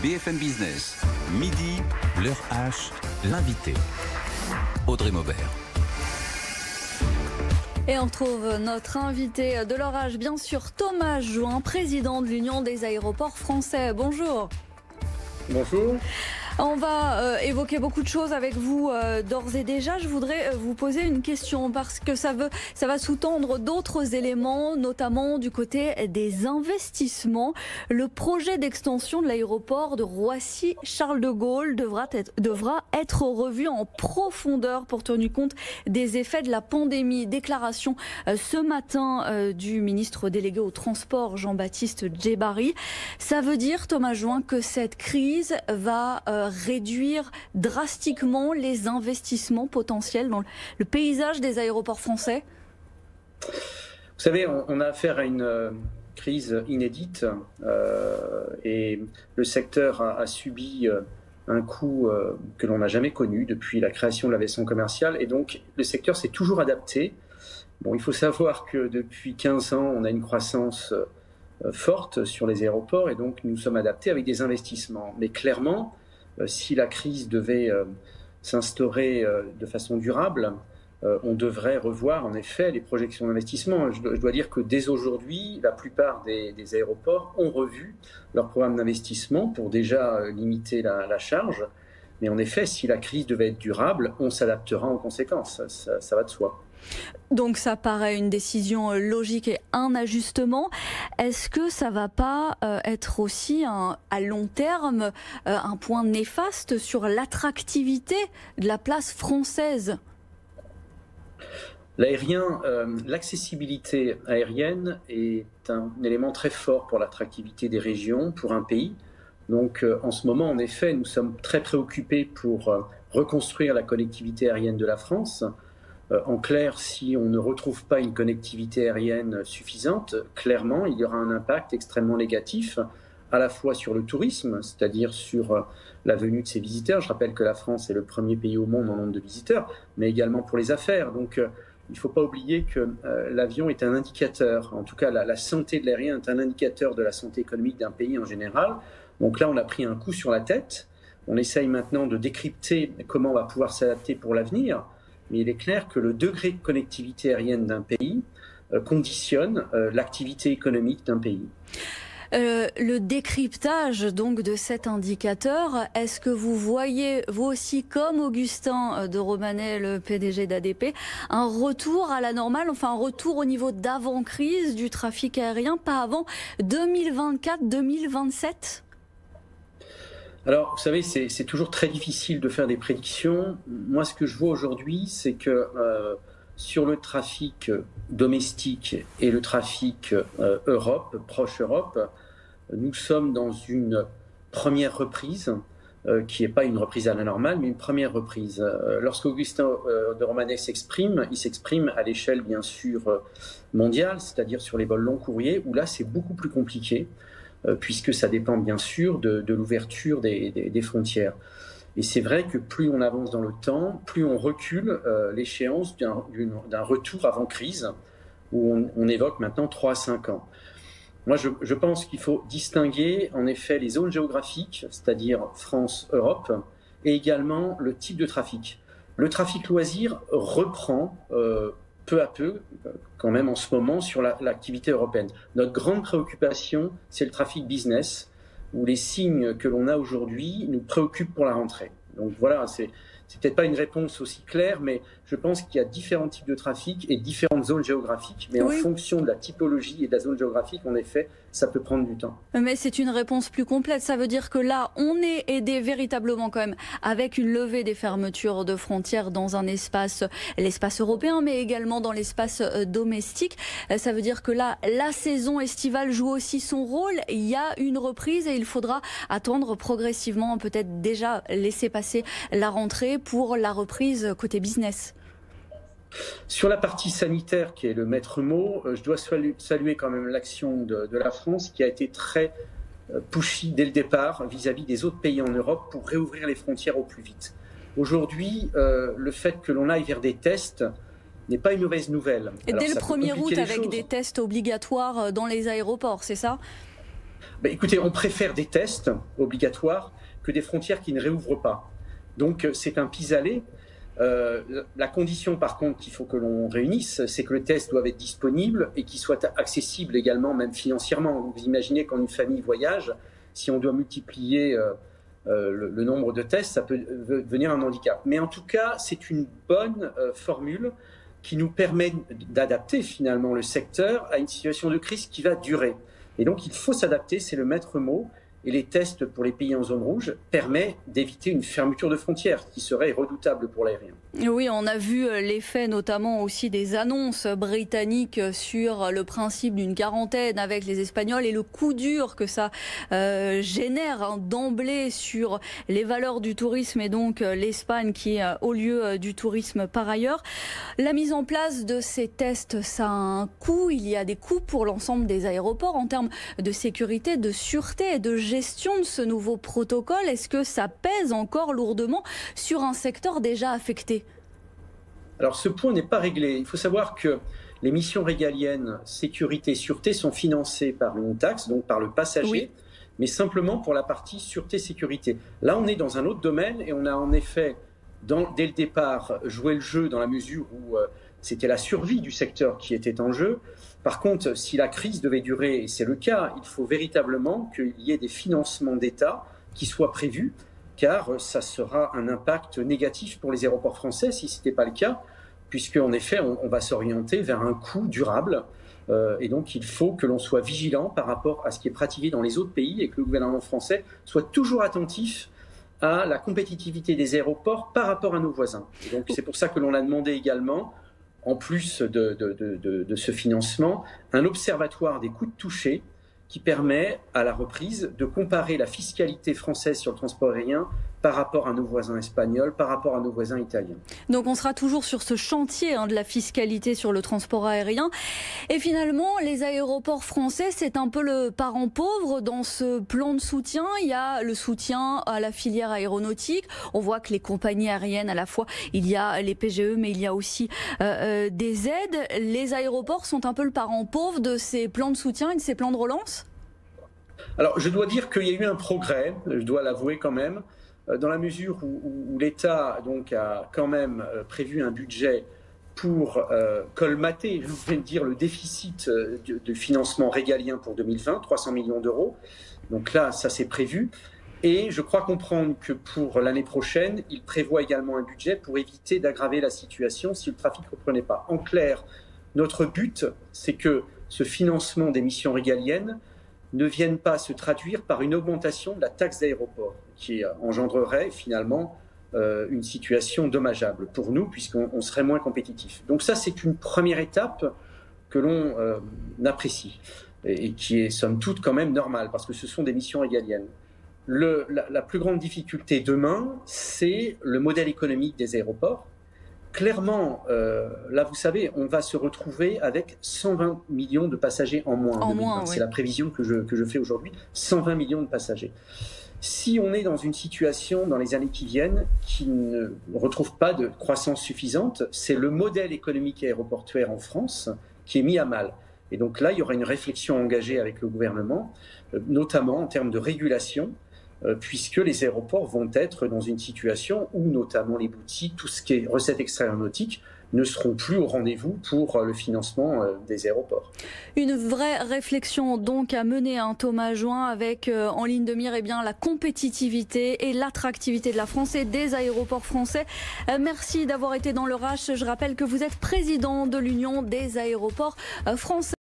BFM Business, midi, l'heure H, l'invité. Audrey Maubert. Et on retrouve notre invité de l'orage, bien sûr, Thomas Jouin, président de l'Union des aéroports français. Bonjour. Bonjour. On va évoquer beaucoup de choses avec vous d'ores et déjà. Je voudrais vous poser une question parce que ça va sous-tendre d'autres éléments, notamment du côté des investissements. Le projet d'extension de l'aéroport de Roissy-Charles de Gaulle devra être revu en profondeur pour tenir compte des effets de la pandémie. Déclaration ce matin du ministre délégué au transport Jean-Baptiste Djebbari. Ça veut dire, Thomas Jouin, que cette crise va réduire drastiquement les investissements potentiels dans le paysage des aéroports français? Vous savez, on a affaire à une crise inédite et le secteur a subi un coût que l'on n'a jamais connu depuis la création de l'aviation commerciale, et donc le secteur s'est toujours adapté. Bon, il faut savoir que depuis 15 ans, on a une croissance forte sur les aéroports et donc nous sommes adaptés avec des investissements. Mais clairement, si la crise devait s'instaurer de façon durable, on devrait revoir en effet les projections d'investissement. Je dois dire que dès aujourd'hui, la plupart des aéroports ont revu leur programme d'investissement pour déjà limiter la charge. Mais en effet, si la crise devait être durable, on s'adaptera en conséquence. Ça va de soi. Donc ça paraît une décision logique et un ajustement. Est-ce que ça ne va pas être aussi à long terme un point néfaste sur l'attractivité de la place française ? L'aérien, l'accessibilité aérienne est un élément très fort pour l'attractivité des régions, pour un pays. Donc en ce moment, en effet, nous sommes très préoccupés pour reconstruire la connectivité aérienne de la France. En clair, si on ne retrouve pas une connectivité aérienne suffisante, clairement, il y aura un impact extrêmement négatif, à la fois sur le tourisme, c'est-à-dire sur la venue de ces visiteurs. Je rappelle que la France est le premier pays au monde en nombre de visiteurs, mais également pour les affaires. Donc, il ne faut pas oublier que l'avion est un indicateur. En tout cas, la santé de l'aérien est un indicateur de la santé économique d'un pays en général. Donc là, on a pris un coup sur la tête. On essaye maintenant de décrypter comment on va pouvoir s'adapter pour l'avenir. Mais il est clair que le degré de connectivité aérienne d'un pays conditionne l'activité économique d'un pays. Le décryptage donc de cet indicateur, est-ce que vous voyez, vous aussi, comme Augustin de Romanet, le PDG d'ADP, un retour à la normale, enfin un retour au niveau d'avant-crise du trafic aérien, pas avant 2024-2027 ? Alors, vous savez, c'est toujours très difficile de faire des prédictions. Moi, ce que je vois aujourd'hui, c'est que sur le trafic domestique et le trafic Europe, proche Europe, nous sommes dans une première reprise, qui n'est pas une reprise à la normale, mais une première reprise. Lorsqu'Augustin de Romanet s'exprime, il s'exprime à l'échelle, bien sûr, mondiale, c'est-à-dire sur les vols long courriers, où là, c'est beaucoup plus compliqué, puisque ça dépend bien sûr de l'ouverture des frontières. Et c'est vrai que plus on avance dans le temps, plus on recule l'échéance d'un retour avant crise, où on évoque maintenant 3 à 5 ans. Moi, je pense qu'il faut distinguer en effet les zones géographiques, c'est-à-dire France, Europe, et également le type de trafic. Le trafic loisir reprend peu à peu, quand même en ce moment, sur l'activité européenne. Notre grande préoccupation, c'est le trafic business, où les signes que l'on a aujourd'hui nous préoccupent pour la rentrée. Donc voilà, c'est peut-être pas une réponse aussi claire, mais je pense qu'il y a différents types de trafic et différentes zones géographiques. Mais oui, en fonction de la typologie et de la zone géographique, en effet, ça peut prendre du temps. Mais c'est une réponse plus complète. Ça veut dire que là, on est aidé véritablement quand même avec une levée des fermetures de frontières dans un espace, l'espace européen, mais également dans l'espace domestique. Ça veut dire que là, la saison estivale joue aussi son rôle. Il y a une reprise et il faudra attendre progressivement, peut-être déjà laisser passer la rentrée pour la reprise côté business. Sur la partie sanitaire, qui est le maître mot, je dois saluer quand même l'action de la France, qui a été très pushy dès le départ vis-à-vis des autres pays en Europe pour réouvrir les frontières au plus vite. Aujourd'hui, le fait que l'on aille vers des tests n'est pas une mauvaise nouvelle. Et dès le 1er août, avec des tests obligatoires dans les aéroports, c'est ça ? Écoutez, on préfère des tests obligatoires que des frontières qui ne réouvrent pas. Donc c'est un pis-aller. La condition par contre qu'il faut que l'on réunisse, c'est que les tests doivent être disponibles et qu'ils soient accessibles également, même financièrement. Vous imaginez quand une famille voyage, si on doit multiplier le nombre de tests, ça peut devenir un handicap. Mais en tout cas, c'est une bonne formule qui nous permet d'adapter finalement le secteur à une situation de crise qui va durer. Et donc il faut s'adapter, c'est le maître mot. Et les tests pour les pays en zone rouge permettent d'éviter une fermeture de frontières qui serait redoutable pour l'aérien. Oui, on a vu l'effet notamment aussi des annonces britanniques sur le principe d'une quarantaine avec les Espagnols et le coup dur que ça génère d'emblée sur les valeurs du tourisme et donc l'Espagne qui est au lieu du tourisme par ailleurs. La mise en place de ces tests, ça a un coût. Il y a des coûts pour l'ensemble des aéroports en termes de sécurité, de sûreté et de gestion de ce nouveau protocole. Est-ce que ça pèse encore lourdement sur un secteur déjà affecté ? Alors ce point n'est pas réglé. Il faut savoir que les missions régaliennes sécurité et sûreté sont financées par une taxe, donc par le passager, oui, mais simplement pour la partie sûreté-sécurité. Là, on est dans un autre domaine et on a en effet, dès le départ, joué le jeu dans la mesure où c'était la survie du secteur qui était en jeu. Par contre, si la crise devait durer, et c'est le cas, il faut véritablement qu'il y ait des financements d'État qui soient prévus, car ça sera un impact négatif pour les aéroports français si ce n'était pas le cas, puisqu'en effet, on va s'orienter vers un coût durable. Et donc, il faut que l'on soit vigilant par rapport à ce qui est pratiqué dans les autres pays et que le gouvernement français soit toujours attentif à la compétitivité des aéroports par rapport à nos voisins. Et donc, c'est pour ça que l'on a demandé également, en plus de ce financement, un observatoire des coûts touchés qui permet à la reprise de comparer la fiscalité française sur le transport aérien par rapport à nos voisins espagnols, par rapport à nos voisins italiens. Donc on sera toujours sur ce chantier de la fiscalité sur le transport aérien. Et finalement, les aéroports français, c'est un peu le parent pauvre dans ce plan de soutien. Il y a le soutien à la filière aéronautique. On voit que les compagnies aériennes, à la fois, il y a les PGE, mais il y a aussi des aides. Les aéroports sont un peu le parent pauvre de ces plans de soutien et de ces plans de relance ? Alors, je dois dire qu'il y a eu un progrès, je dois l'avouer quand même, dans la mesure où l'État donc a quand même prévu un budget pour colmater, je vais dire, le déficit de financement régalien pour 2020, 300 millions d'euros. Donc là, ça c'est prévu. Et je crois comprendre que pour l'année prochaine, il prévoit également un budget pour éviter d'aggraver la situation si le trafic ne reprenait pas. En clair, notre but, c'est que ce financement des missions régaliennes ne viennent pas se traduire par une augmentation de la taxe d'aéroport, qui engendrerait finalement une situation dommageable pour nous, puisqu'on serait moins compétitif. Donc ça, c'est une première étape que l'on apprécie, et qui est somme toute quand même normale, parce que ce sont des missions régaliennes. La plus grande difficulté demain, c'est le modèle économique des aéroports. Clairement, là, vous savez, on va se retrouver avec 120 millions de passagers en moins. Oui. C'est la prévision que je fais aujourd'hui, 120 millions de passagers. Si on est dans une situation dans les années qui viennent qui ne retrouve pas de croissance suffisante, c'est le modèle économique aéroportuaire en France qui est mis à mal. Et donc là, il y aura une réflexion engagée avec le gouvernement, notamment en termes de régulation, puisque les aéroports vont être dans une situation où notamment les boutiques, tout ce qui est recettes extra-aéronautiques, ne seront plus au rendez-vous pour le financement des aéroports. Une vraie réflexion donc à mener, Thomas Join, avec en ligne de mire la compétitivité et l'attractivité de la France et des aéroports français. Merci d'avoir été dans le Rush. Je rappelle que vous êtes président de l'Union des aéroports français.